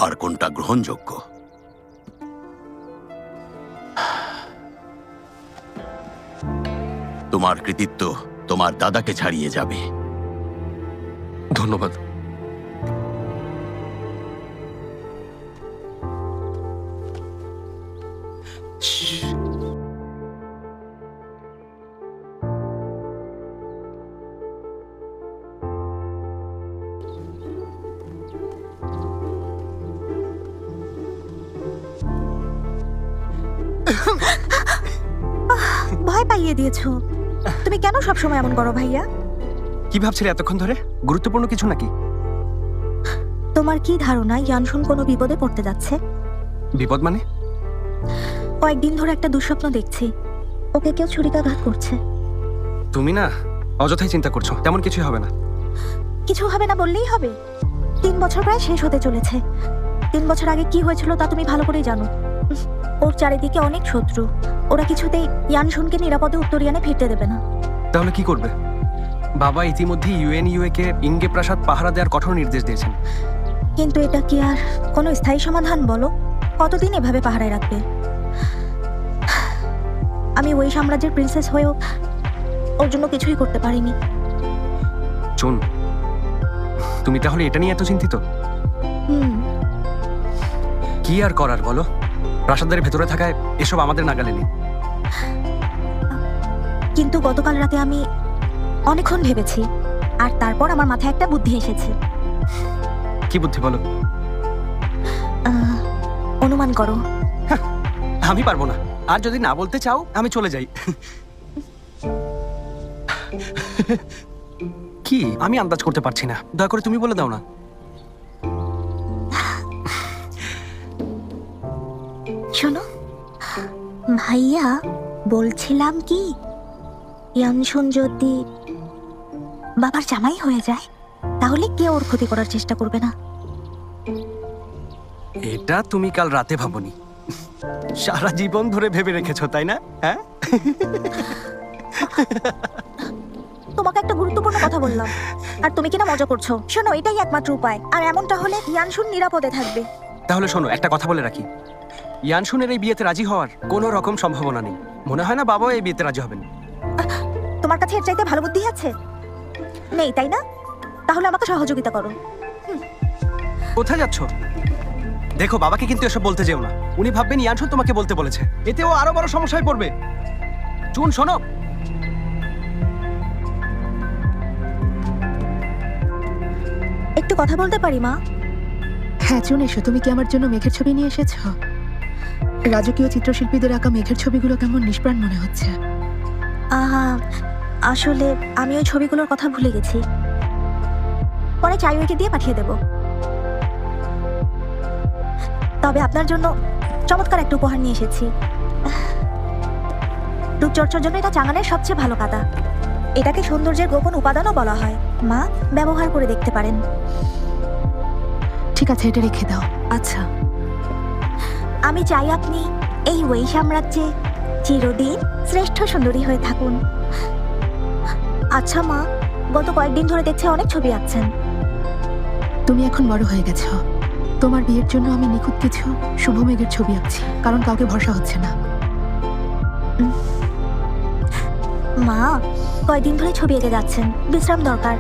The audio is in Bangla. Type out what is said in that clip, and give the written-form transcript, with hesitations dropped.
আর কোনটা গ্রহণযোগ্য। তোমার কৃতিত্ব তোমার দাদাকে ছাড়িয়ে যাবে। ধন্যবাদ। ভয় পাইয়ে দিয়েছো। তুমি কেন সবসময় এমন করো ভাইয়া? কি ভাবছিলে এতক্ষণ ধরে? গুরুত্বপূর্ণ কিছু নাকি? তোমার কি ধারণা ইয়ানশুন কোনো বিপদে পড়তে যাচ্ছে? বিপদ মানে? কয়েকদিন ধরে একটা দুঃস্বপ্ন দেখছি, ওকে কেউ ছুরিকাঘাত করছে। তুমি না অযথাই চিন্তা করছো, তেমন কিছুই হবে না। কিছু হবে না বললেই হবে? 3 বছর প্রায় শেষ হতে চলেছে। 3 বছর আগে কি হয়েছিল তা তুমি ভালো করেই জানো। ওর চারিদিকে অনেক শত্রু, ওরা কিছুতেই ইয়ানশুনকে নিরাপদে উত্তরিয়ানে ফিরতে দেবে না। তাহলে কি করবে? বাবা ইতিমধ্যে ইউএনইউএ কে ইঙ্গে প্রাসাদ পাহারা দেওয়ার কঠোর নির্দেশ দিয়েছেন। কিন্তু এটা কি আর কোনো স্থায়ী সমাধান বলো? কতদিন এভাবে পাহারায় রাখবে? আমি ওই সাম্রাজ্যের প্রিন্সেস হয়েও ওর জন্য কিছুই করতে পারিনি। চুন, তুমি তাহলে এটা নিয়ে এত চিন্তিত? কি আর করার বলো, প্রাসাদের ভেতরে থাকায় এসব আমাদের নাগালে নেই। কিন্তু গতকাল রাতে আমি অনেকক্ষণ ভেবেছি, আর তারপর আমার মাথায় একটা বুদ্ধি এসেছে। কি বুদ্ধি বলো? অনুমান করো। আমি পারবো না, আর যদি না বলতে চাও আমি চলে যাই। কি আমি আন্দাজ করতে পারছি না, দয়া করে তুমি বলে দাও না। শোনো ভাইয়া, বলছিলাম কি, ইয়ানশুন যদি বাবার জামাই হয়ে যায় তাহলে কেউ ওর ক্ষতি করার চেষ্টা করবে না। এটা তুমি কাল রাতে ভাবনি, সারা জীবন ধরে ভেবে রেখেছো তাই না? হ্যাঁ, তোমাকে একটা গুরুত্বপূর্ণ কথা বললাম আর তুমি কিনা মজা করছো। শোনো, এটাই একমাত্র উপায়, আর এমনটা হলে ইয়ানশুন নিরাপদে থাকবে। তাহলে শোনো, একটা কথা বলে রাখি, ইয়ানশুনের এই বিয়েতে রাজি হওয়ার কোনো রকম সম্ভাবনা নেই। মনে হয় না বাবাও এই বিয়েতে রাজি হবেন। তোমার কাছে এর চাইতে ভালো বুদ্ধি আছে? নেই তাই না? তাহলে আমাকে সহযোগিতা করো। কোথায় যাচ্ছ? দেখো, বাবাকে কিন্তু এসব বলতে যেও না, উনি ভাববেন ইয়ানশুন তোমাকে বলতে বলেছে, এতে ও আরো বড় সমস্যায় পড়বে। চুন শোনো, একটু কথা বলতে পারি মা? হ্যাঁ চুন, এসো। তুমি কি আমার জন্য মেঘের ছবি নিয়ে এসেছো? রাজকীয় চিত্রশিল্পীদের আঁকা মেঘের ছবিগুলো কেমন নিষ্প্রাণ মনে হচ্ছে। আসলে আমি ওই ছবিগুলোর কথা ভুলে গেছি, পরে চাইওয়েকে দিয়ে পাঠিয়ে দেব। তবে আপনার জন্য চমৎকার একটা উপহার নিয়ে এসেছি। রূপচর্চার জন্য এটা চাঙানের সবচেয়ে ভালো কাদা। এটাকে সৌন্দর্যের গোপন উপাদানও বলা হয়। মা, ব্যবহার করে দেখতে পারেন। ঠিক আছে, এটা রেখে দাও। আচ্ছা, আমি চাই আপনি এই ওয়েই সাম্রাজ্যে চিরদিন শ্রেষ্ঠ সুন্দরী হয়ে থাকুন। আচ্ছা মা, গত কয়েকদিন ধরে দেখছি অনেক ছবি আঁকছেন। তুমি এখন বড় হয়ে গেছো, তোমার বিয়ের জন্য আমি নিখুঁত কিছু শুভ মেঘের ছবি আঁকছি, কারণ কাউকে ভরসা হচ্ছে না। মা, কয়েকদিন ধরে ছবি এঁকে যাচ্ছেন, বিশ্রাম দরকার।